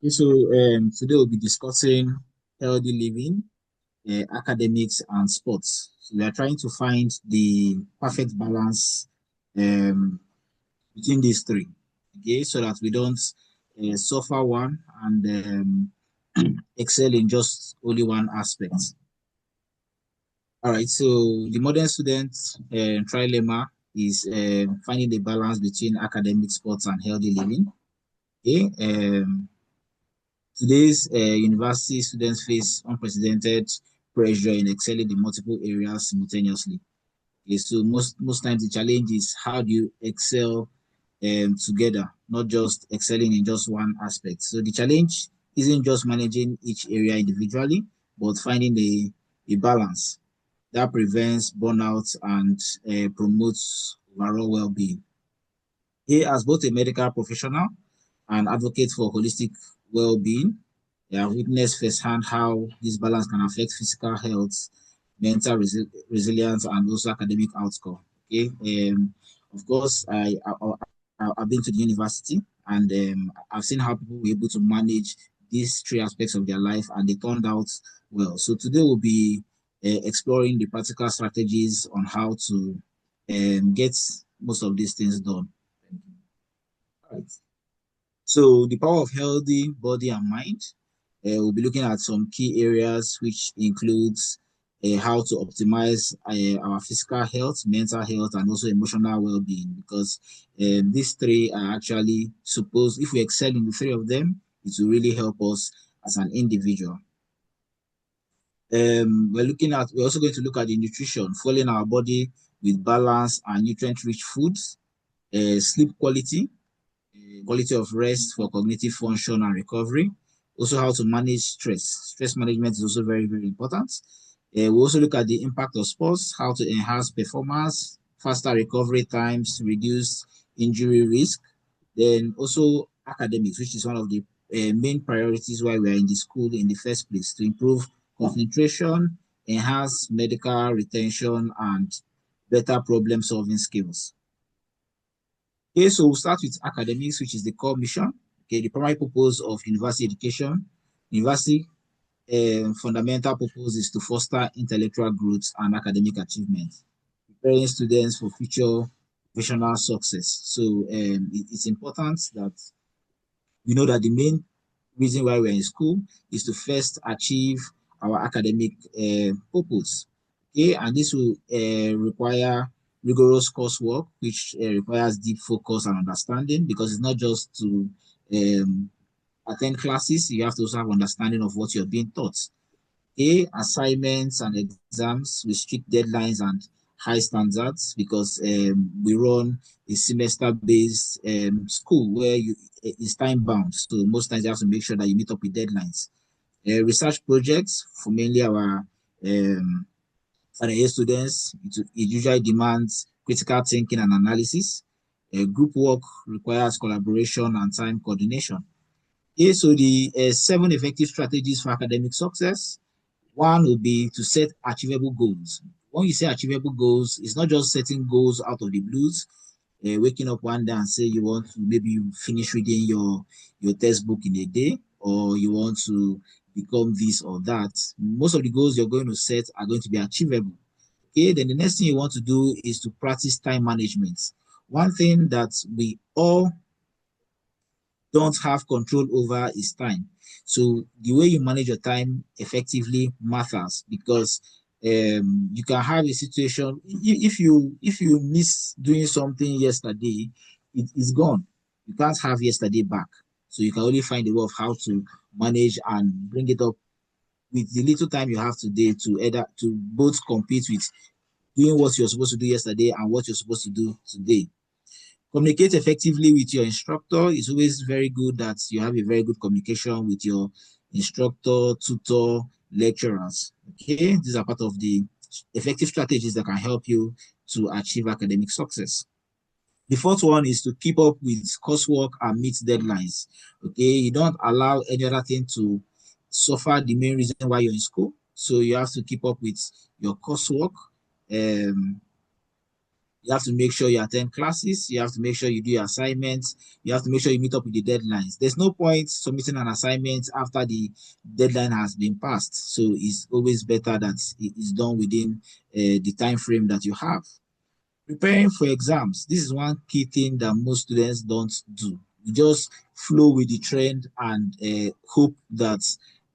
Okay, so today we'll be discussing healthy living, academics, and sports. So we are trying to find the perfect balance um, between these three, okay, so that we don't suffer one and excel in just only one aspect. All right, so the modern student trilemma is finding the balance between academic, sports, and healthy living. Okay, today's university students face unprecedented pressure in excelling in multiple areas simultaneously. Okay, so most times the challenge is how do you excel together, not just excelling in just one aspect. So the challenge isn't just managing each area individually, but finding a balance that prevents burnout and promotes overall well-being. He, as both a medical professional and advocate for holistic well-being, they have witnessed firsthand how this balance can affect physical health, mental resilience, and also academic outcome. Okay, of course, I've been to the university and I've seen how people were able to manage these three aspects of their life, and they turned out well. So today we'll be exploring the practical strategies on how to get most of these things done. Right. So the power of healthy body and mind. We'll be looking at some key areas, which includes how to optimize our physical health, mental health, and also emotional well-being. Because these three are actually supposed, if we excel in the three of them, it will really help us as an individual. We're also going to look at the nutrition, following our body with balanced and nutrient-rich foods, sleep quality, quality of rest for cognitive function and recovery. Also, how to manage stress. Stress management is also very, very important. We also look at the impact of sports, how to enhance performance, faster recovery times, reduce injury risk. Then also academics, which is one of the main priorities why we are in the school in the first place, to improve concentration, enhance medical retention, and better problem solving skills. Okay, so we'll start with academics, which is the core mission. Okay, the primary purpose of university education. University fundamental purpose is to foster intellectual growth and academic achievement, preparing students for future professional success. So it's important that we know that the main reason why we're in school is to first achieve our academic purpose. Okay, and this will require rigorous coursework, which requires deep focus and understanding, because it's not just to attend classes, you have to also have understanding of what you're being taught. Assignments and exams with strict deadlines and high standards, because we run a semester-based school where it's time-bound. So most times you have to make sure that you meet up with deadlines. Research projects for mainly our final year students, it usually demands critical thinking and analysis. Group work requires collaboration and time coordination. Okay, so the 7 effective strategies for academic success. One would be to set achievable goals. When you say achievable goals, it's not just setting goals out of the blues, waking up one day and say you want to maybe finish reading your textbook in a day, or you want to become this or that. Most of the goals you're going to set are going to be achievable. Okay, then the next thing you want to do is to practice time management. One thing that we all don't have control over is time. So the way you manage your time effectively matters, because you can have a situation, if you miss doing something yesterday, it is gone. You can't have yesterday back. So you can only find a way of how to manage and bring it up with the little time you have today, to both compete with doing what you're supposed to do yesterday and what you're supposed to do today. Communicate effectively with your instructor. It's always very good that you have a very good communication with your instructor, tutor, lecturers. Okay, these are part of the effective strategies that can help you to achieve academic success. The fourth one is to keep up with coursework and meet deadlines. Okay, you don't allow any other thing to suffer the main reason why you're in school. So you have to keep up with your coursework. Um, You have to make sure you attend classes. You have to make sure you do your assignments. You have to make sure you meet up with the deadlines. There's no point submitting an assignment after the deadline has been passed. So it's always better that it's done within the time frame that you have. Preparing for exams. This is one key thing that most students don't do. You just flow with the trend and hope that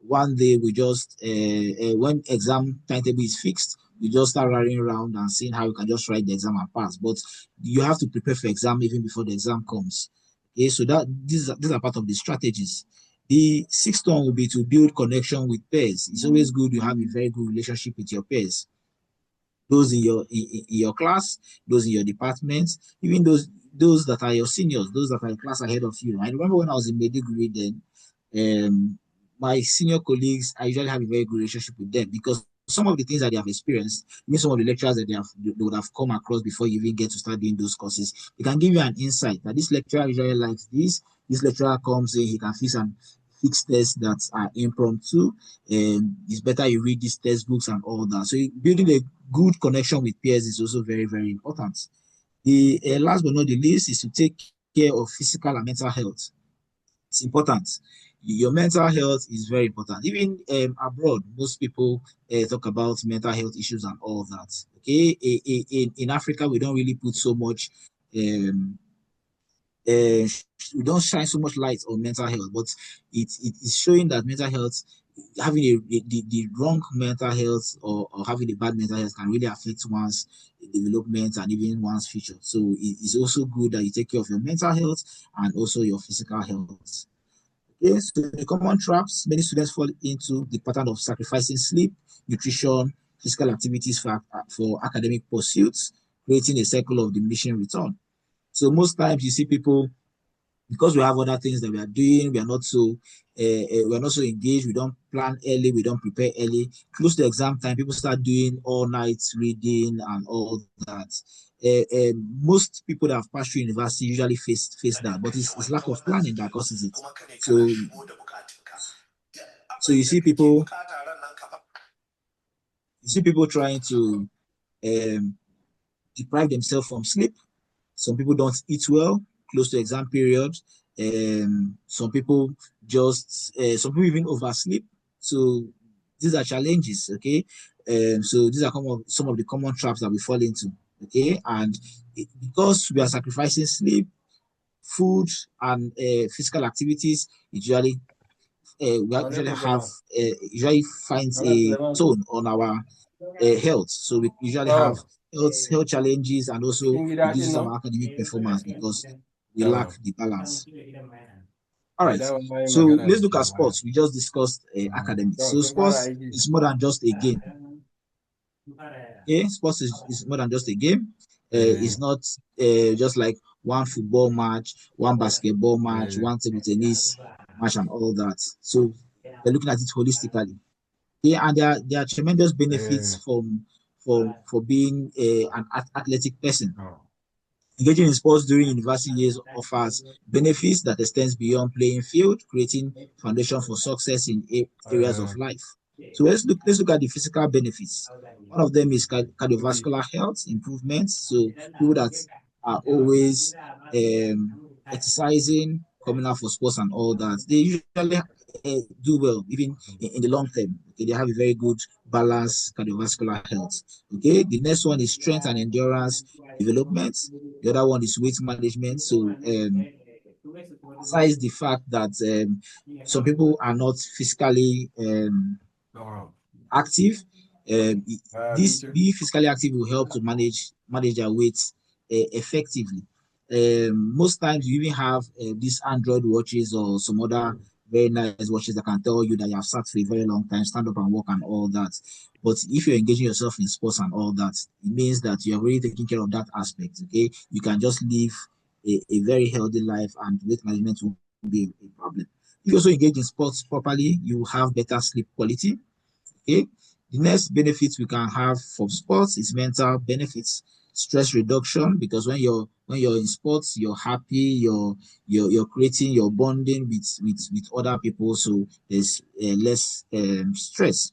one day when exam timetable is fixed, you just start running around and seeing how you can just write the exam and pass. But you have to prepare for exam even before the exam comes. Okay, so that these are part of the strategies. The sixth one will be to build connection with peers. It's always good to have a very good relationship with your peers, those in your class, those in your department, even those that are your seniors, those that are a class ahead of you. I remember when I was in Mediguri then, my senior colleagues, I usually have a very good relationship with them because some of the things that they have experienced, even some of the lecturers that they would have come across before you even get to start doing those courses, they can give you an insight that this lecturer usually likes this lecturer comes in, he can fix tests that are impromptu, and it's better you read these textbooks and all that. So building a good connection with peers is also very, very important. The last but not the least is to take care of physical and mental health. It's important. Your mental health is very important. Even abroad, most people talk about mental health issues and all that. Okay, in Africa, we don't really put so much um, uh, we don't shine so much light on mental health, but it is showing that mental health, having the wrong mental health or having a bad mental health can really affect one's development and even one's future. So it's also good that you take care of your mental health and also your physical health. Okay, so the common traps many students fall into the pattern of sacrificing sleep, nutrition, physical activities for academic pursuits, creating a cycle of diminishing return. So most times you see people, because we have other things that we are doing, we are not so engaged. We don't plan early. We don't prepare early. Close to exam time, people start doing all night reading and all that. Most people that have passed through university usually face that, but it's lack of planning that causes it. So so you see people trying to um, deprive themselves from sleep. Some people don't eat well close to exam period. Some people even oversleep. So these are challenges, okay? So these are some of the common traps that we fall into, okay? And because we are sacrificing sleep, food, and physical activities, we usually usually finds a tone on our health. So we usually have health challenges and also reduces our academic performance because we lack the balance. All right. So let's look at sports. We just discussed academics. So sports is more than just a game. Okay, sports is more than just a game. It's not just like one football match, one basketball match, one table tennis match, and all that. So we're looking at it holistically. Yeah, and there are tremendous benefits for being an athletic person. Engaging in sports during university years offers benefits that extends beyond playing field, creating foundation for success in areas of life. So let's look at the physical benefits. One of them is cardiovascular health improvements. So people that are always exercising, coming out for sports and all that, they usually do well, even in the long term. Okay, they have a very good balanced cardiovascular health. Okay, the next one is strength and endurance development. The other one is weight management. So, besides the fact that some people are not physically active, this being physically active will help to manage their weight effectively. Most times, you even have these Android watches or some other very nice watches that can tell you that you have sat for a very long time, stand up and walk and all that. But if you're engaging yourself in sports and all that, it means that you're really taking care of that aspect. Okay, you can just live a very healthy life, and weight management will be a problem. If you also engage in sports properly, you have better sleep quality. Okay. The next benefits we can have from sports is mental benefits, stress reduction, because when you're in sports, you're happy, you're creating, you're bonding with other people, so there's less stress.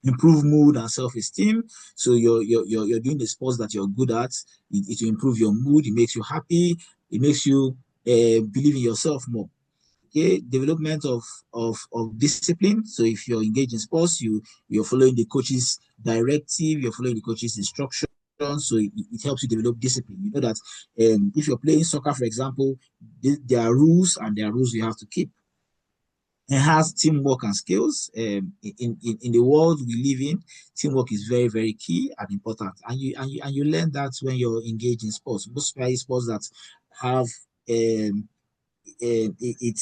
improve mood and self-esteem. So you're doing the sports that you're good at. It will improve your mood. It makes you happy. It makes you believe in yourself more. Okay, development of discipline. So if you're engaged in sports, you're following the coach's directive, you're following the coach's instruction. So it helps you develop discipline. You know that if you're playing soccer, for example, there are rules and there are rules you have to keep. Enhance teamwork and skills. In the world we live in, teamwork is very, very key and important. And you learn that when you're engaged in sports. Most sports that have a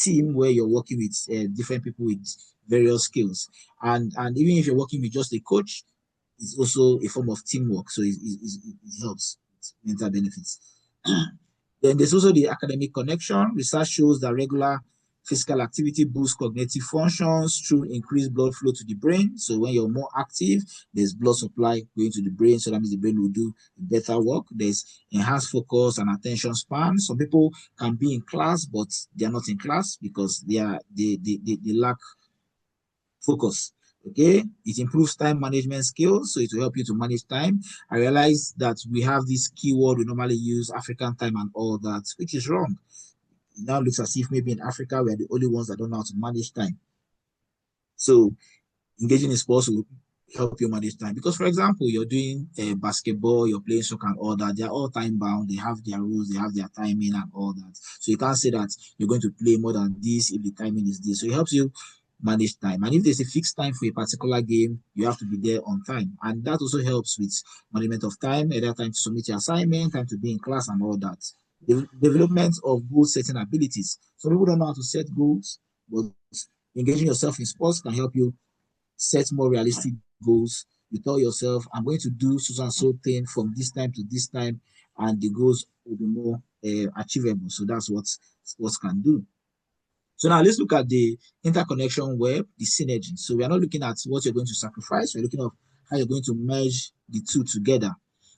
team where you're working with different people with various skills. And even if you're working with just a coach, it's also a form of teamwork. So it helps mental benefits. Then there's also the academic connection. Research shows that regular physical activity boosts cognitive functions through increased blood flow to the brain. So when you're more active, there's blood supply going to the brain. So that means the brain will do better work. There's enhanced focus and attention span. Some people can be in class, but they're not in class because they lack focus. Okay, it improves time management skills, so it will help you to manage time. I realize that we have this keyword we normally use, African time and all that, which is wrong. It now looks as if maybe in Africa we are the only ones that don't know how to manage time. So engaging in sports will help you manage time. Because, for example, you're doing basketball, you're playing soccer and all that. They're all time bound. They have their rules, they have their timing and all that. So you can't say that you're going to play more than this if the timing is this. So it helps you manage time. And if there's a fixed time for a particular game, you have to be there on time. And that also helps with management of time, either time to submit your assignment, time to be in class and all that. The development of goal setting abilities. Some people don't know how to set goals, but engaging yourself in sports can help you set more realistic goals. You tell yourself, I'm going to do so and so thing from this time to this time, and the goals will be more achievable. So that's what sports can do. So now let's look at the interconnection web, the synergy. So we are not looking at what you're going to sacrifice. We're looking at how you're going to merge the two together.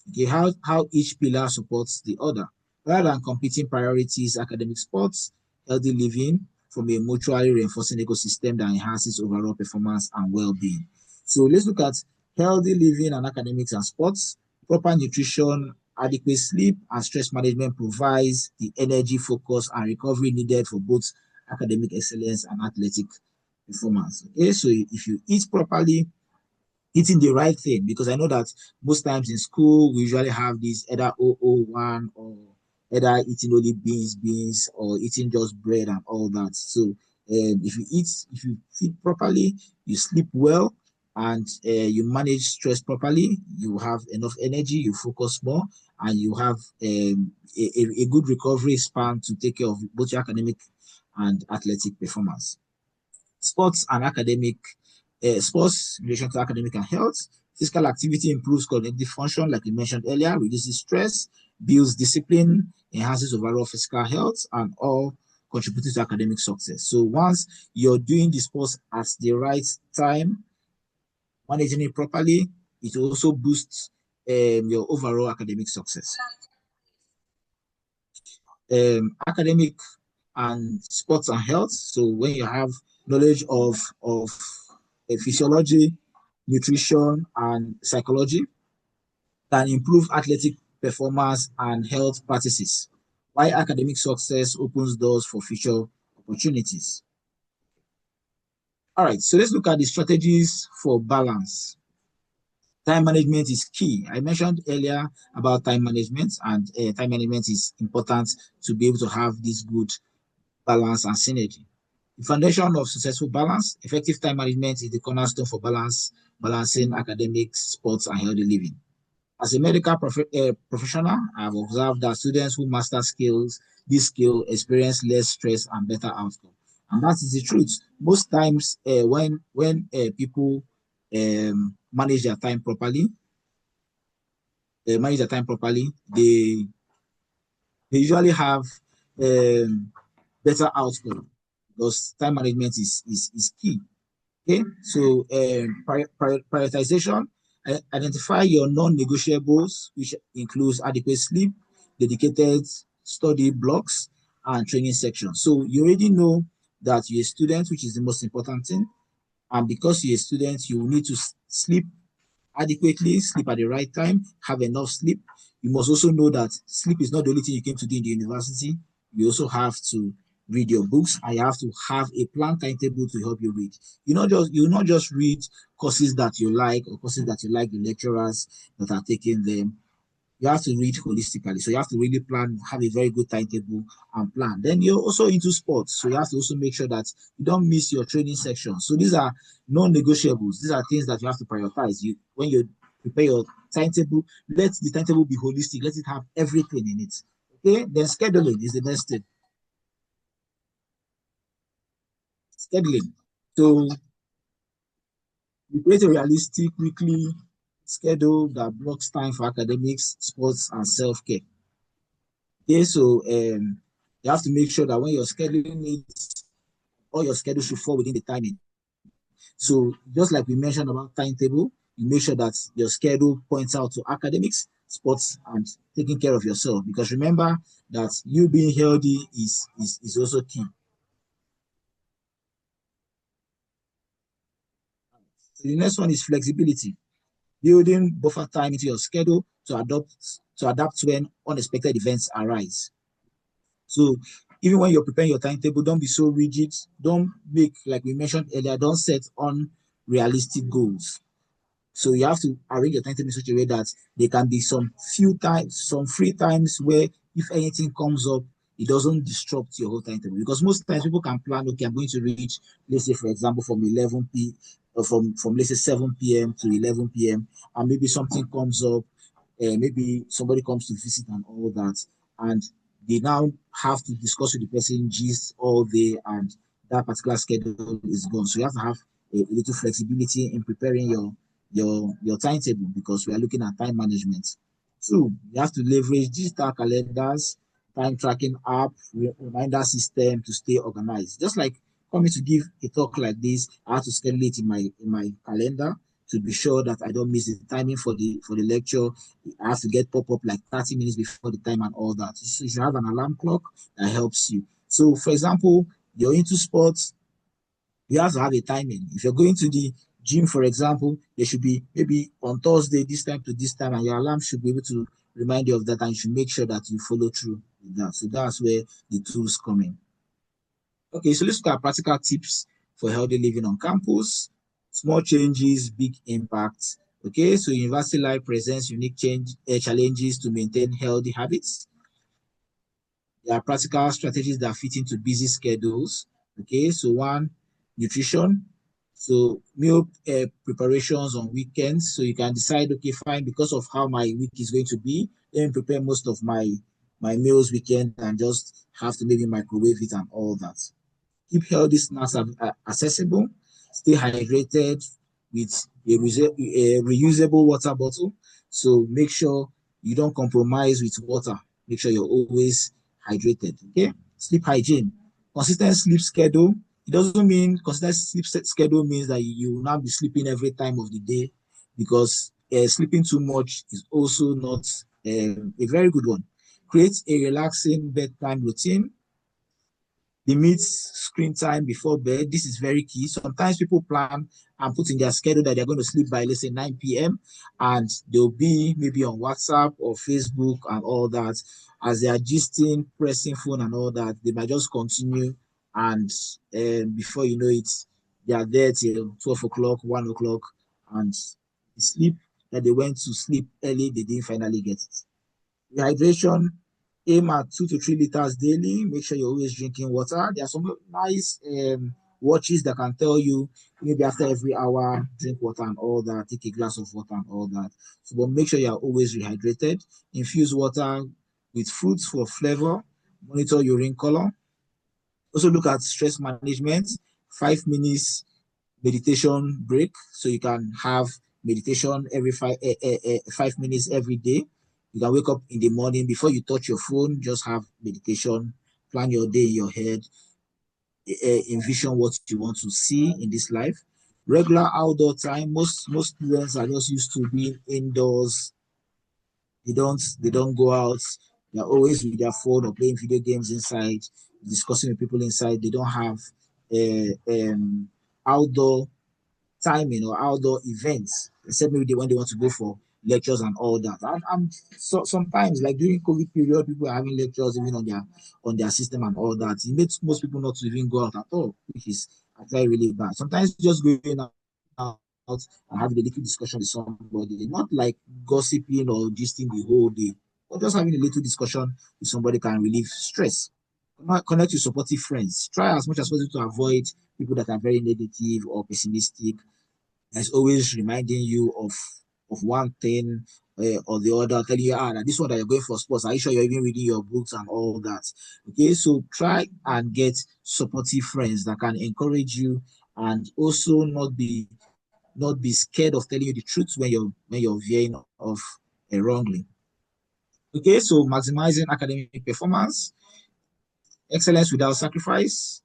Okay, how each pillar supports the other. Rather than competing priorities, academic sports, healthy living from a mutually reinforcing ecosystem that enhances overall performance and well-being. So let's look at healthy living and academics and sports. Proper nutrition, adequate sleep, and stress management provides the energy, focus, and recovery needed for both academic excellence and athletic performance. Okay, so if you eat properly, eating the right thing, because I know that most times in school we usually have this either 001 or either eating only beans, or eating just bread and all that. So if you feed properly, you sleep well, and you manage stress properly, you have enough energy, you focus more, and you have a good recovery span to take care of both your academic and athletic performance. Sports and academic, sports in relation to academic and health. Physical activity improves cognitive function, like we mentioned earlier, reduces stress, builds discipline, enhances overall physical health, and all contributing to academic success. So once you're doing the sports at the right time, managing it properly, it also boosts your overall academic success. Academic and sports and health. So when you have knowledge of physiology, nutrition, and psychology, can improve athletic performance and health practices. Why academic success opens doors for future opportunities. All right, so let's look at the strategies for balance. Time management is key. I mentioned earlier about time management, and time management is important to be able to have this good balance and synergy. The foundation of successful balance, effective time management is the cornerstone for balancing academics, sports, and healthy living. As a medical professional, I've observed that students who master this skill experience less stress and better outcome. And that is the truth. Most times, when people manage their time properly, they usually have better outcome, because time management is key. Okay, so prioritization, identify your non-negotiables, which includes adequate sleep, dedicated study blocks, and training sections. So you already know that you're a student, which is the most important thing, And because you're a student, you need to sleep adequately, sleep at the right time, have enough sleep. You must also know that sleep is not the only thing you came to do in the university. You also have to read your books, and you have to have a plan timetable to help you read. You not just read courses that you like, or courses that you like the lecturers that are taking them. You have to read holistically. So you have to really plan, have a very good timetable and plan. Then you're also into sports. So you have to also make sure that you don't miss your training section. So these are non-negotiables. These are things that you have to prioritize. You when you prepare your timetable, let the timetable be holistic. Let it have everything in it. Okay. Then scheduling is the next thing. Scheduling. So you create a realistic weekly schedule that blocks time for academics, sports, and self-care. Okay, so you have to make sure that when you're scheduling it, all your schedule should fall within the timing. So just like we mentioned about timetable, you make sure that your schedule points out to academics, sports, and taking care of yourself. Because remember that you being healthy is also key. So the next one is flexibility, building buffer time into your schedule to adapt when unexpected events arise. So even when you're preparing your timetable, don't be so rigid. Don't make, like we mentioned earlier, don't set unrealistic goals. So you have to arrange your timetable in such a way that there can be some free times where if anything comes up, it doesn't disrupt your whole timetable. Because most times people can plan, okay, I'm going to reach, let's say, for example, from 11 p. From let's say 7 p.m. to 11 p.m. and maybe something comes up, maybe somebody comes to visit and all that, and they now have to discuss with the person gist all day, and that particular schedule is gone. So you have to have a little flexibility in preparing your timetable, because we are looking at time management. Two, you have to leverage digital calendars, time tracking app, reminder system to stay organized. Just like coming to give a talk like this, I have to schedule it in my calendar to be sure that I don't miss the timing for the lecture. I have to get pop up like 30 minutes before the time and all that. So you should have an alarm clock that helps you. So, for example, you're into sports, you have to have a timing. If you're going to the gym, for example, there should be maybe on Thursday, this time to this time, and your alarm should be able to remind you of that, and you should make sure that you follow through with that. So that's where the tools come in. Okay, so let's look at practical tips for healthy living on campus. Small changes, big impact. Okay, so university life presents unique challenges to maintain healthy habits. There are practical strategies that fit into busy schedules. Okay, so one, nutrition. So meal preparations on weekends. So you can decide, okay, fine, because of how my week is going to be, let me prepare most of my meals weekend and just have to maybe microwave it and all that. Keep healthy snacks accessible. Stay hydrated with a reusable water bottle. So make sure you don't compromise with water. Make sure you're always hydrated. Okay. Sleep hygiene. Consistent sleep schedule. It doesn't mean consistent sleep schedule means that you will not be sleeping every time of the day, because sleeping too much is also not a very good one. Create a relaxing bedtime routine. Limit screen time before bed. This is very key. Sometimes people plan and put in their schedule that they're going to sleep by, let's say, 9 p.m. and they'll be maybe on WhatsApp or Facebook and all that. As they are gisting, pressing phone and all that, they might just continue, and before you know it, they are there till 12 o'clock, 1 o'clock, and the sleep that they went to sleep early, they didn't finally get it. Hydration, aim at 2 to 3 liters daily. Make sure you're always drinking water. There are some nice watches that can tell you maybe after every hour, drink water and all that, take a glass of water and all that. So, but make sure you're always rehydrated. Infuse water with fruits for flavor. Monitor urine color. Also look at stress management. 5 minutes meditation break, so you can have meditation every 5 minutes every day. You can wake up in the morning, before you touch your phone, just have meditation, plan your day in your head, envision what you want to see in this life. Regular outdoor time. Most students are just used to being indoors. They don't go out. They're always with their phone or playing video games inside, discussing with people inside. They don't have outdoor timing or outdoor events, except maybe when they want to go for lectures and all that. And so sometimes, like during COVID period, people are having lectures even on their system and all that. It makes most people not to even go out at all, which is actually really bad. Sometimes just going out and having a little discussion with somebody, not like gossiping or gisting the whole day, but just having a little discussion with somebody can relieve stress. Connect with supportive friends. Try as much as possible to avoid people that are very negative or pessimistic. That's always reminding you of one thing or the other, telling you, that this one that you're going for sports, are you sure you're even reading your books and all that? Okay, so try and get supportive friends that can encourage you and also not be scared of telling you the truth when you're veering off wrongly. Okay, so maximizing academic performance, excellence without sacrifice.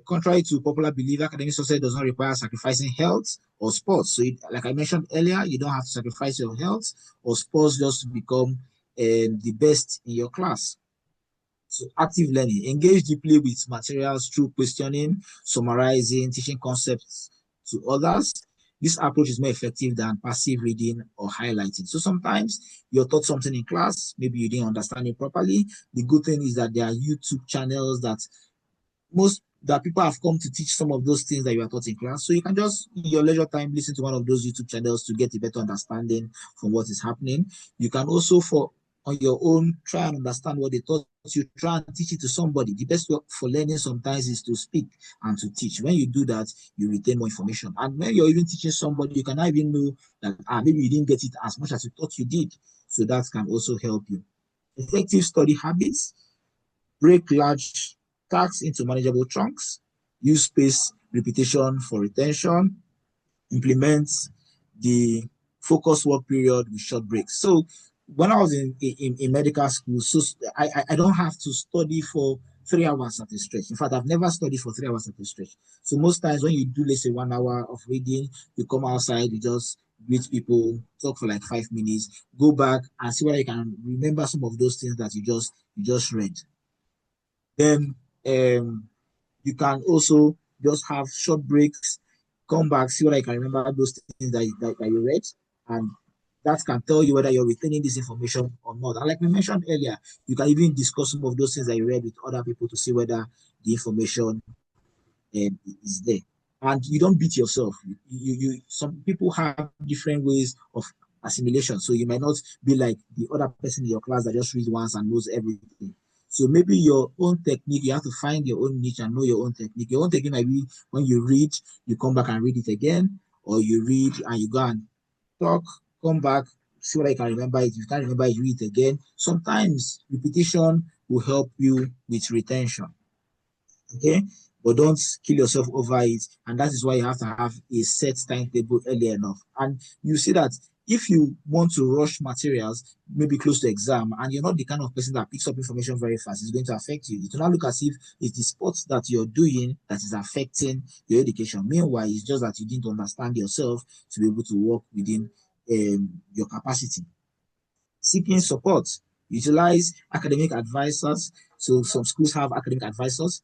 Contrary to popular belief, academic success does not require sacrificing health or sports. So, like I mentioned earlier, you don't have to sacrifice your health or sports just to become the best in your class. So, active learning, engage deeply with materials through questioning, summarizing, teaching concepts to others. This approach is more effective than passive reading or highlighting. So sometimes you're taught something in class, maybe you didn't understand it properly. The good thing is that there are YouTube channels that people have come to teach some of those things that you are taught in class. So you can just, in your leisure time, listen to one of those YouTube channels to get a better understanding from what is happening. You can also, on your own, try and understand what they taught you, try and teach it to somebody. The best way for learning sometimes is to speak and to teach. When you do that, you retain more information. And when you're even teaching somebody, you can even know that maybe you didn't get it as much as you thought you did. So that can also help you. Effective study habits. Break large tasks into manageable chunks, use spaced repetition for retention, implement the focus work period with short breaks. So when I was in medical school, so I don't have to study for 3 hours at a stretch. In fact, I've never studied for 3 hours at a stretch. So most times when you do, let's say, 1 hour of reading, you come outside, you just greet people, talk for like 5 minutes, go back and see whether you can remember some of those things that you just read. Then you can also just have short breaks, come back, see what I can remember those things that you read, and that can tell you whether you're retaining this information or not. And like we mentioned earlier, you can even discuss some of those things that you read with other people to see whether the information is there. And you don't beat yourself. Some people have different ways of assimilation. So you might not be like the other person in your class that just reads once and knows everything. So maybe your own technique, you have to find your own niche and know your own technique. Your own technique might be when you read, you come back and read it again, or you read and you go and talk, come back, see what I can remember it. If you can't remember it, you read it again. Sometimes repetition will help you with retention. Okay, but don't kill yourself over it, and that is why you have to have a set timetable early enough. And you see that if you want to rush materials maybe close to exam and you're not the kind of person that picks up information very fast, it's going to affect you. It will not look as if it's the sports that you're doing that is affecting your education. Meanwhile, it's just that you didn't understand yourself to be able to work within your capacity. Seeking support, utilize academic advisors. So some schools have academic advisors.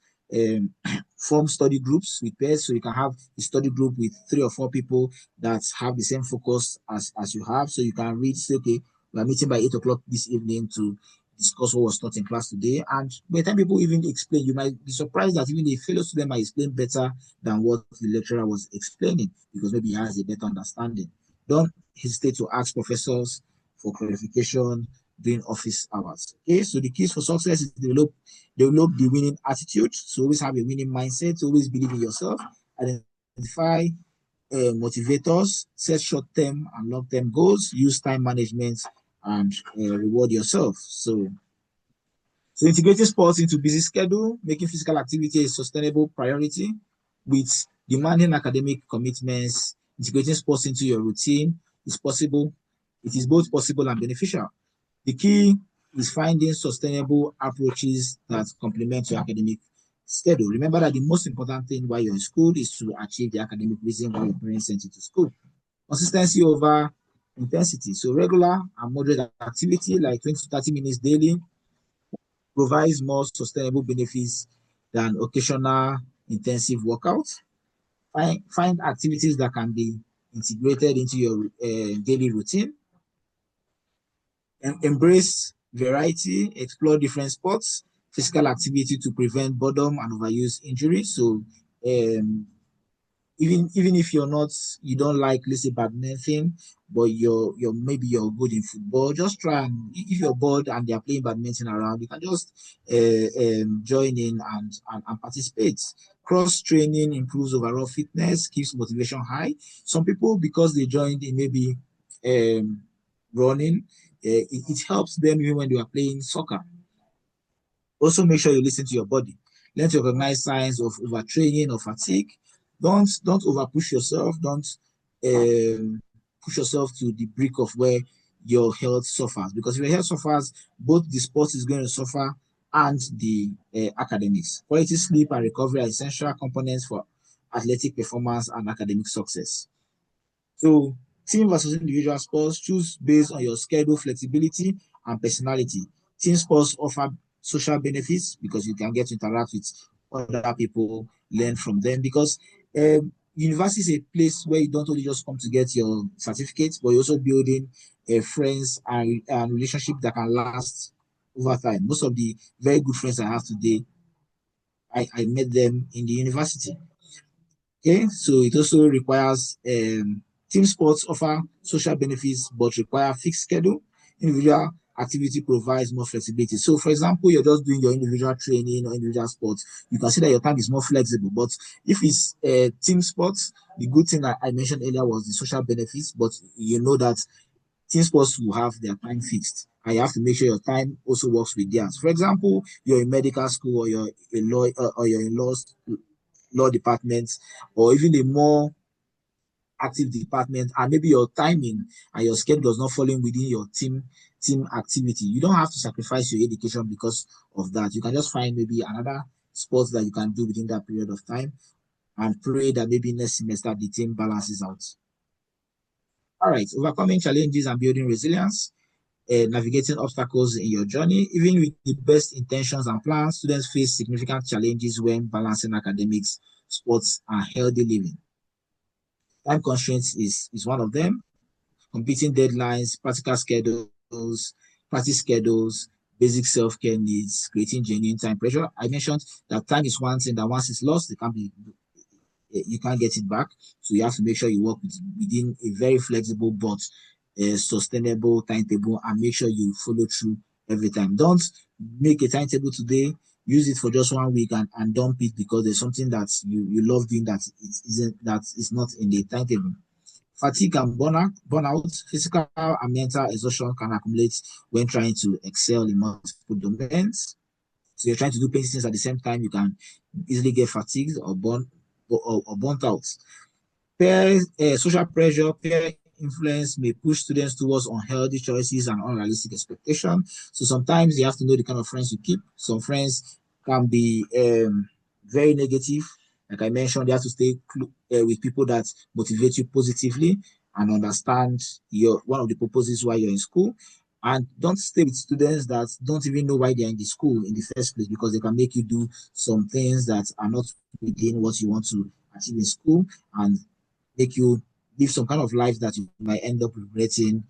Form study groups with peers, so you can have a study group with 3 or 4 people that have the same focus as you have. So you can read, say, okay, we are meeting by 8 o'clock this evening to discuss what was taught in class today. And by the time people even explain, you might be surprised that even the fellow student might explain better than what the lecturer was explaining because maybe he has a better understanding. Don't hesitate to ask professors for clarification during office hours. Okay, so the keys for success is develop the winning attitude. So always have a winning mindset. So always believe in yourself. Identify motivators. Set short-term and long-term goals. Use time management and reward yourself. So integrating sports into busy schedule, making physical activity a sustainable priority with demanding academic commitments, integrating sports into your routine is possible. It is both possible and beneficial. The key is finding sustainable approaches that complement your academic schedule. Remember that the most important thing while you're in school is to achieve the academic reason why your parents sent you to school. Consistency over intensity. So regular and moderate activity like 20 to 30 minutes daily provides more sustainable benefits than occasional intensive workouts. Find activities that can be integrated into your daily routine. Embrace variety, explore different sports, physical activity to prevent boredom and overuse injuries. So um, even if you don't like, let's say, badminton, but you're maybe you're good in football, just try, and if you're bored and they're playing badminton around, you can just join in and participate. Cross training improves overall fitness, keeps motivation high. Some people, because they joined in maybe um, running, it helps them even when they are playing soccer. Also, make sure you listen to your body. Learn to recognize signs of overtraining or fatigue. Don't over push yourself. Don't push yourself to the brink of where your health suffers. Because if your health suffers, both the sports is going to suffer and the academics. Quality sleep and recovery are essential components for athletic performance and academic success. So team versus individual sports, choose based on your schedule, flexibility, and personality. Team sports offer social benefits because you can get to interact with other people, learn from them. Because university is a place where you don't only just come to get your certificates, but you're also building friends and relationship that can last over time. Most of the very good friends I have today, I met them in the university. Okay, so it also requires team sports offer social benefits but require fixed schedule. Individual activity provides more flexibility. So, for example, you're just doing your individual training or individual sports, you can see that your time is more flexible. But if it's team sports, the good thing that I mentioned earlier was the social benefits, but you know that team sports will have their time fixed. And you have to make sure your time also works with theirs. For example, you're in medical school or you're a law or you're in law departments, or even a more active department, and maybe your timing and your schedule does not fall in within your team activity, you don't have to sacrifice your education because of that. You can just find maybe another sport that you can do within that period of time and pray that maybe next semester the team balances out. All right, overcoming challenges and building resilience. Navigating obstacles in your journey. Even with the best intentions and plans, students face significant challenges when balancing academics, sports, and healthy living. Time constraints is one of them. Competing deadlines, practice schedules, basic self-care needs, creating genuine time pressure. I mentioned that time is one thing that once it's lost, you can't get it back. So you have to make sure you work within a very flexible but sustainable timetable and make sure you follow through every time. Don't make a timetable today, use it for just 1 week and dump it because there's something that you love doing that it isn't that is not in the timetable. Fatigue and burnout, physical and mental exhaustion can accumulate when trying to excel in multiple domains. So you're trying to do plenty things at the same time, you can easily get fatigued or burnt out. Social pressure, peer influence may push students towards unhealthy choices and unrealistic expectations. So sometimes you have to know the kind of friends you keep. Some friends can be very negative. Like I mentioned, you have to stay with people that motivate you positively and understand your one of the purposes why you're in school. And don't stay with students that don't even know why they're in the school in the first place because they can make you do some things that are not within what you want to achieve in school and make you live some kind of life that you might end up regretting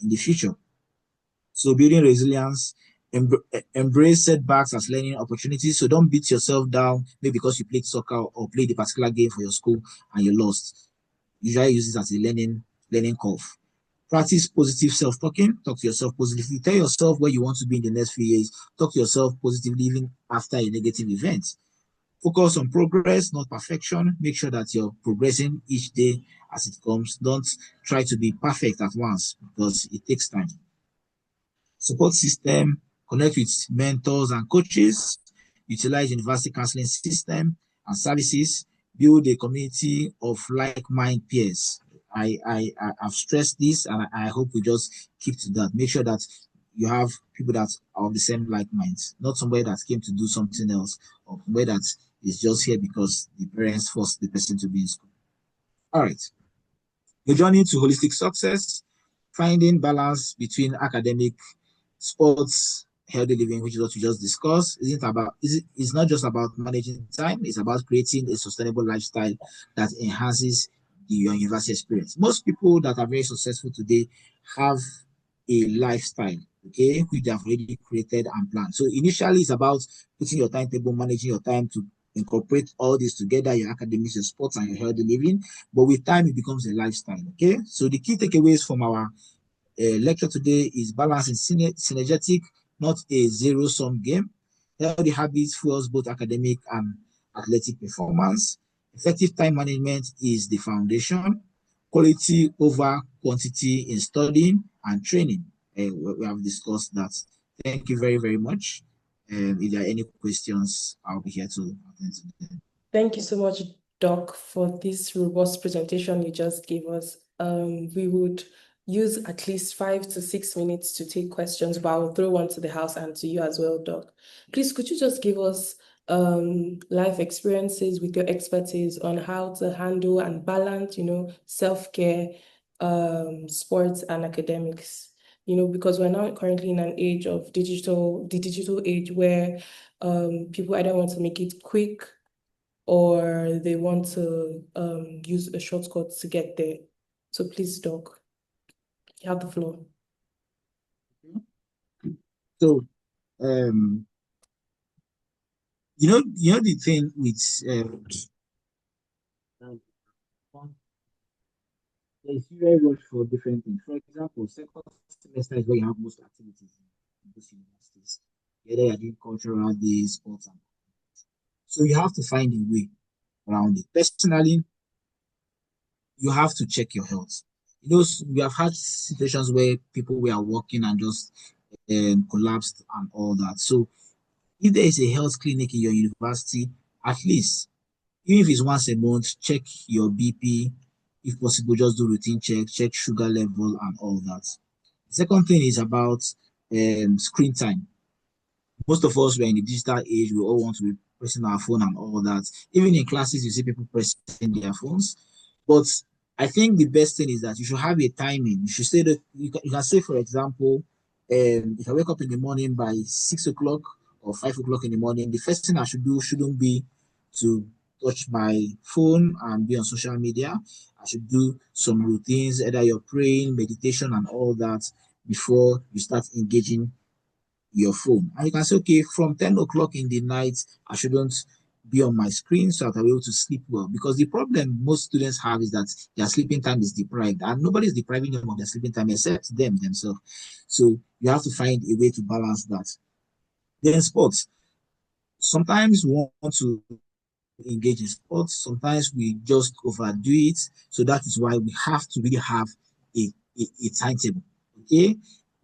in the future. So building resilience, embrace setbacks as learning opportunities. So don't beat yourself down maybe because you played soccer or played a particular game for your school and you lost. Usually use it as a learning curve. Practice positive self-talking. Talk to yourself positively. Tell yourself where you want to be in the next few years. Talk to yourself positively even after a negative event. Focus on progress, not perfection. Make sure that you're progressing each day as it comes. Don't try to be perfect at once because it takes time. Support system, connect with mentors and coaches, utilize university counseling system and services, build a community of like-minded peers. I've stressed this and I hope we just keep to that. Make sure that you have people that are of the same like minds, not somebody that came to do something else or somebody that is just here because the parents forced the person to be in school. All right. The journey to holistic success, finding balance between academic, sports, healthy living, which is what we just discussed, it's not just about managing time, it's about creating a sustainable lifestyle that enhances your university experience. Most people that are very successful today have a lifestyle, okay, which they have already created and planned. So initially, it's about putting your timetable, managing your time to incorporate all this together, your academics, your sports, and your healthy living. But with time, it becomes a lifestyle, okay? So the key takeaways from our lecture today is balance and synergetic, not a zero-sum game. Healthy habits fuels both academic and athletic performance. Effective time management is the foundation. Quality over quantity in studying and training. We have discussed that. Thank you very, very much. If there are any questions, I'll be here to attend to them. Thank you so much, Doc, for this robust presentation you just gave us. We would use at least 5 to 6 minutes to take questions, but I'll throw one to the house and to you as well, Doc. Please, could you just give us life experiences with your expertise on how to handle and balance, self-care, sports and academics? Because we're now currently in an age of the digital age where people either want to make it quick or they want to use a shortcut to get there. So please, Doc, you have the floor. So, the thing with there's very much for different things. For example, second semester is where you have most activities in those universities. Either you're doing cultural days, sports, and so you have to find a way around it. Personally, you have to check your health. We have had situations where people were working and just collapsed and all that. So if there is a health clinic in your university, at least, even if it's once a month, check your BP. If possible, just do routine check sugar level and all that. The second thing is about screen time. Most of us were in the digital age. We all want to be pressing our phone and all that. Even in classes, you see people pressing their phones. But I think the best thing is that you should have a timing. You should say that you can say, for example, if I wake up in the morning by 6 o'clock or 5 o'clock in the morning, the first thing I should do shouldn't be to touch my phone and be on social media. I should do some routines, either you're praying, meditation, and all that before you start engaging your phone. And you can say, okay, from 10 o'clock in the night, I shouldn't be on my screen so that I'll be able to sleep well. Because the problem most students have is that their sleeping time is deprived, and nobody is depriving them of their sleeping time except them themselves. So you have to find a way to balance that. Then sports. Sometimes we want to engage in sports. Sometimes we just overdo it. So that is why we have to really have a timetable. Okay.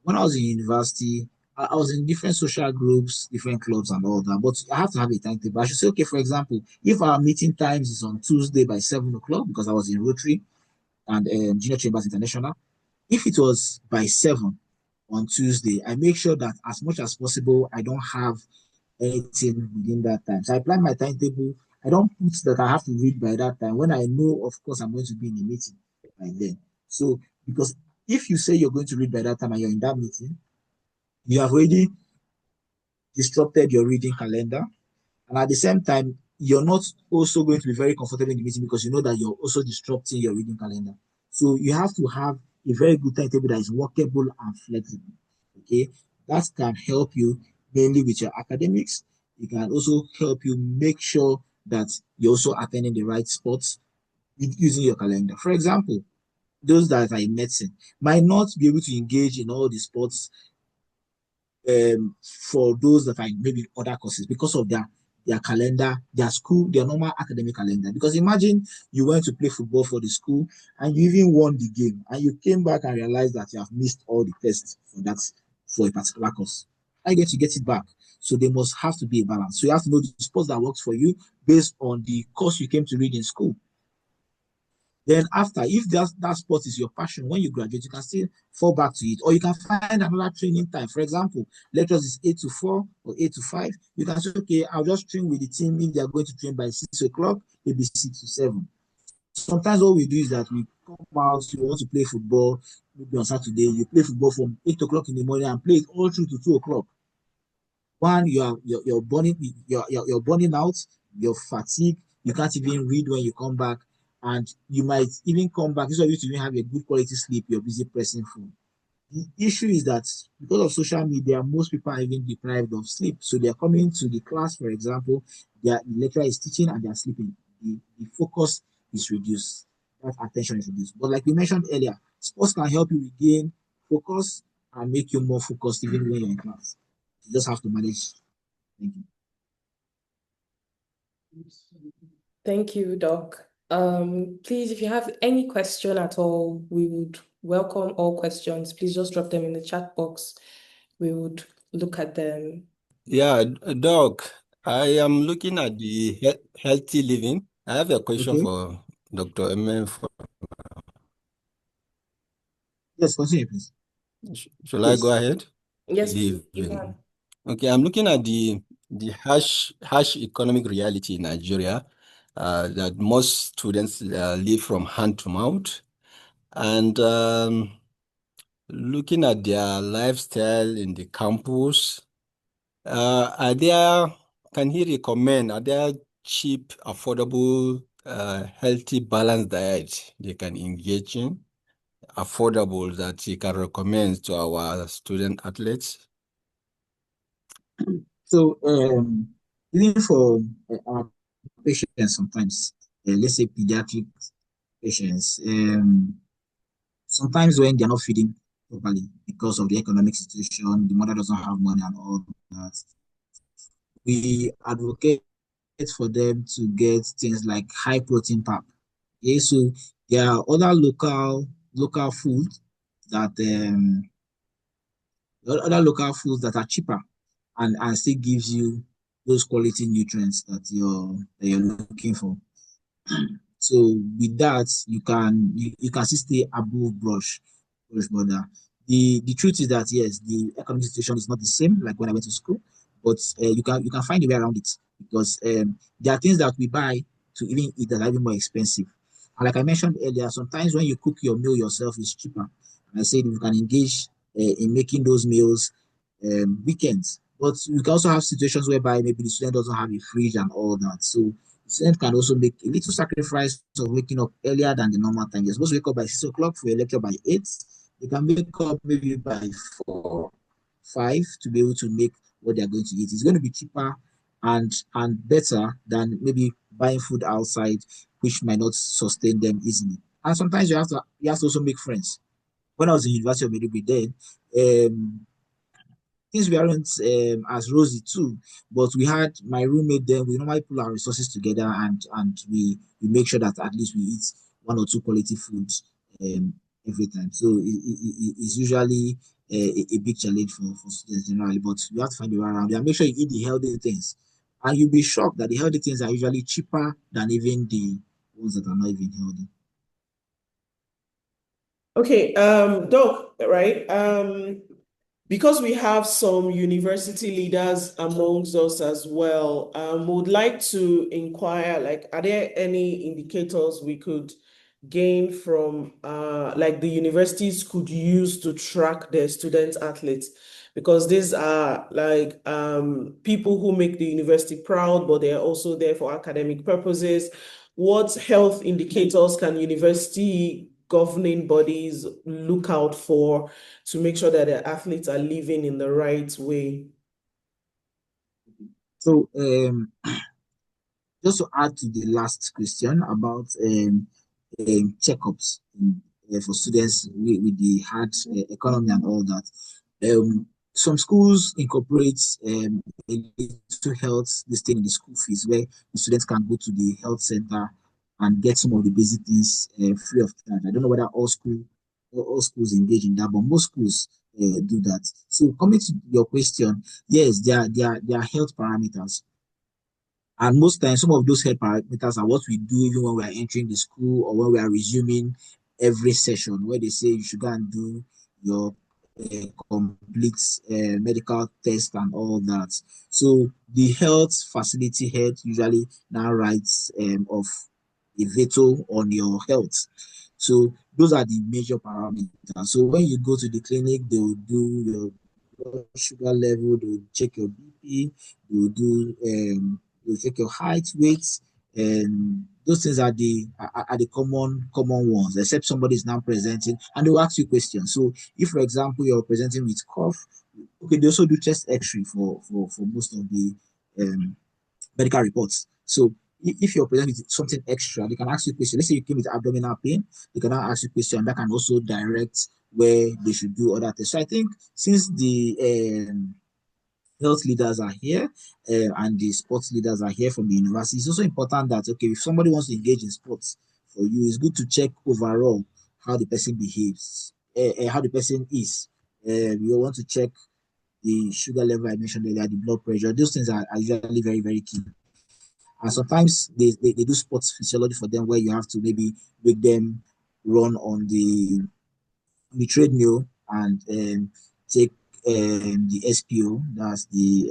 When I was in university, I was in different social groups, different clubs, and all that. But I have to have a timetable. I should say, okay, for example, if our meeting times is on Tuesday by 7 o'clock, because I was in Rotary and Junior Chambers International, if it was by 7 on Tuesday, I make sure that as much as possible, I don't have anything within that time. So I plan my timetable. I don't put that I have to read by that time when I know, of course, I'm going to be in a meeting by then. So, because if you say you're going to read by that time and you're in that meeting, you have already disrupted your reading calendar. And at the same time, you're not also going to be very comfortable in the meeting because you know that you're also disrupting your reading calendar. So you have to have a very good timetable that is workable and flexible. Okay, that can help you mainly with your academics. It can also help you make sure that you're also attending the right sports using your calendar. For example, those that are in medicine might not be able to engage in all the sports for those that are in maybe other courses because of their calendar, their school, their normal academic calendar. Because imagine you went to play football for the school and you even won the game and you came back and realized that you have missed all the tests for a particular course. I get to get it back. So there must have to be a balance. So you have to know the sports that works for you based on the course you came to read in school. Then after, if that sport is your passion, when you graduate, you can still fall back to it. Or you can find another training time. For example, lectures is 8 to 4 or 8 to 5. You can say, okay, I'll just train with the team. If they're going to train by 6 o'clock, maybe 6 to 7. Sometimes what we do is that we come out, you want to play football, maybe on Saturday, you play football from 8 o'clock in the morning and play it all through to 2 o'clock. One, you're burning you're burning out, you're fatigued, you can't even read when you come back, and you might even come back instead of you to even have a good quality sleep, you're busy pressing phone. The issue is that because of social media, most people are even deprived of sleep. So they're coming to the class, for example, the lecturer is teaching and they're sleeping. The focus is reduced. That attention is reduced. But like we mentioned earlier, sports can help you regain focus and make you more focused even when you're in class. You just have to manage. Thank you. Thank you, Doc. Please, if you have any question at all, we would welcome all questions. Please just drop them in the chat box. We would look at them. Yeah, Doc, I am looking at the healthy living. I have a question Okay. for Dr. Emen. Yes, continue, please. Shall I go Yes. ahead? Yes, Good please, you evening. can. Okay, I'm looking at the harsh economic reality in Nigeria, that most students live from hand to mouth, and looking at their lifestyle in the campus. Can he recommend, are there cheap, affordable, healthy, balanced diet they can engage in, affordable, that he can recommend to our student athletes? So, even for our patients sometimes, let's say pediatric patients, sometimes when they're not feeding properly because of the economic situation, the mother doesn't have money and all that, we advocate for them to get things like high protein pap. Okay, so there are other local foods that are cheaper and still gives you those quality nutrients that you're looking for. So with that, you can still stay above brush border. The truth is that yes, the economic situation is not the same like when I went to school, but you can find a way around it because there are things that we buy to even eat that are even more expensive. And like I mentioned earlier, sometimes when you cook your meal yourself, it's cheaper. And I said if you can engage in making those meals weekends. But you can also have situations whereby maybe the student doesn't have a fridge and all that. So the student can also make a little sacrifice of waking up earlier than the normal time. You're supposed to wake up by 6 o'clock for a lecture by 8. They can wake up maybe by 4, 5 to be able to make what they're going to eat. It's going to be cheaper and better than maybe buying food outside, which might not sustain them easily. And sometimes you have to also make friends. When I was in University of Maiduguri then, things weren't as rosy too, but we had my roommate then. We normally pull our resources together and we make sure that at least we eat one or two quality foods every time. So it's usually a big challenge for students generally, but you have to find a way around it and make sure you eat the healthy things. And you'll be shocked that the healthy things are usually cheaper than even the ones that are not even healthy. Okay, Doc, right? Because we have some university leaders amongst us as well, would like to inquire, like, are there any indicators we could gain from, like the universities could use to track their student athletes? Because these are like people who make the university proud, but they're also there for academic purposes. What health indicators can university governing bodies look out for to make sure that their athletes are living in the right way? So just to add to the last question about checkups for students with the hard economy and all that. Some schools incorporate a little health this thing in the school fees where the students can go to the health center and get some of the basic things free of charge. I don't know whether all schools engage in that, but most schools do that. So coming to your question, yes, there are health parameters. And most times, some of those health parameters are what we do even when we are entering the school or when we are resuming every session, where they say you should go and do your complete medical test and all that. So the health facility head usually now writes of a veto on your health. So those are the major parameters. So when you go to the clinic, they will do your blood sugar level, they will check your BP, they will they'll check your height, weight, and those things are the common ones, except somebody is now presenting and they will ask you questions. So if, for example, you're presenting with cough, okay, they also do chest X-ray for most of the medical reports. So if you're presenting with something extra, they can ask you a question. Let's say you came with abdominal pain, they can now ask you a question that can also direct where they should do other tests. So I think since the health leaders are here and the sports leaders are here from the university, it's also important that, okay, if somebody wants to engage in sports for you, it's good to check overall how the person behaves, how the person is. You want to check the sugar level I mentioned earlier, the blood pressure. Those things are usually very, very key. And sometimes they do sports physiology for them where you have to maybe make them run on the treadmill and take the SPO, that's the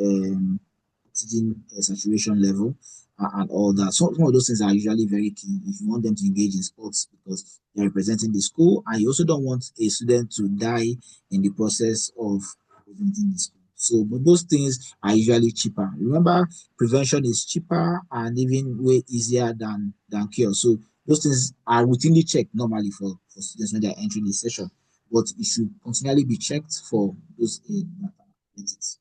oxygen saturation level, and all that. So some of those things are usually very key if you want them to engage in sports because they're representing the school, and you also don't want a student to die in the process of representing the school. So, but those things are usually cheaper. Remember, prevention is cheaper and even way easier than cure. So those things are routinely checked normally for students when they're entering the session, but it should continually be checked for those matters.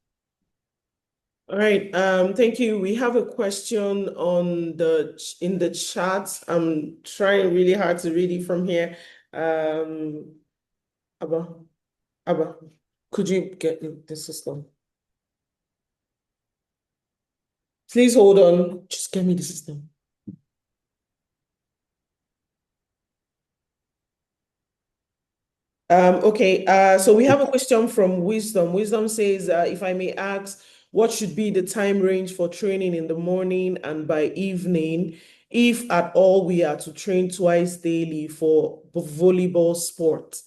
All right. Thank you. We have a question in the chat. I'm trying really hard to read it from here. Abba, could you get the system? Please hold on. Just get me the system. Okay, so we have a question from Wisdom. Wisdom says, if I may ask, what should be the time range for training in the morning and by evening, if at all we are to train twice daily for volleyball sport?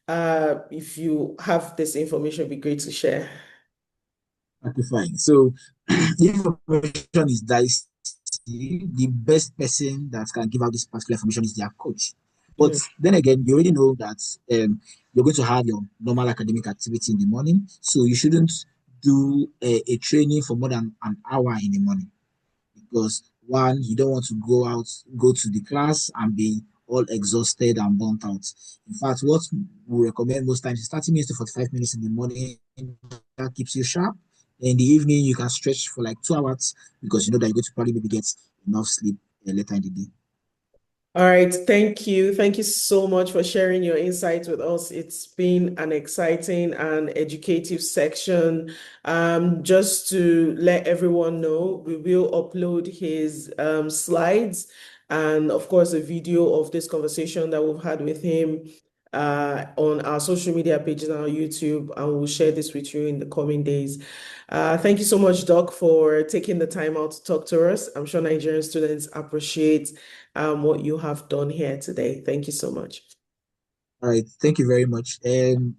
If you have this information, it'd be great to share. Okay, fine. So the information is dicey. The best person that can give out this particular information is their coach. But then again, you already know that you're going to have your normal academic activity in the morning, so you shouldn't do a training for more than an hour in the morning because one, you don't want to go to the class and be all exhausted and burnt out. In fact, what we recommend most times is 30 minutes to 45 minutes in the morning. That keeps you sharp. In the evening, you can stretch for like 2 hours because you know that you're going to probably maybe get enough sleep later in the day. All right, thank you. Thank you so much for sharing your insights with us. It's been an exciting and educative section. Just to let everyone know, we will upload his slides and, of course, a video of this conversation that we've had with him on our social media pages and our YouTube, and we'll share this with you in the coming days. Thank you so much, Doc, for taking the time out to talk to us. I'm sure Nigerian students appreciate what you have done here today. Thank you so much. All right, thank you very much. And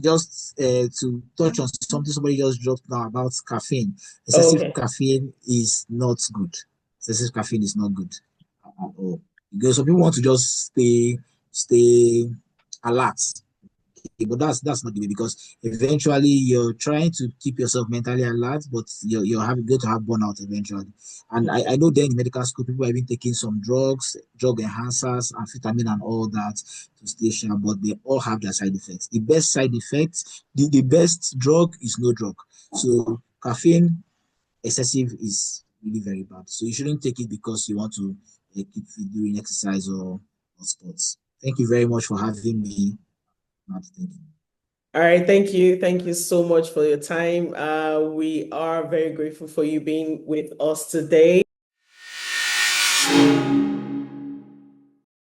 just to touch on something somebody just dropped now about caffeine. Excessive caffeine is not good. Excessive caffeine is not good at all. Because some people want to just stay alert. But that's not the way because eventually you're trying to keep yourself mentally alert, but you're going to have burnout eventually. And I know then in medical school, people have been taking some drugs, drug enhancers, amphetamine, and all that to stay sharp, but they all have their side effects. The best side effects, the best drug is no drug. So caffeine excessive is really very bad. So you shouldn't take it because you want to keep fit during exercise or sports. Thank you very much for having me. Thank you. All right, thank you. Thank you so much for your time. We are very grateful for you being with us today.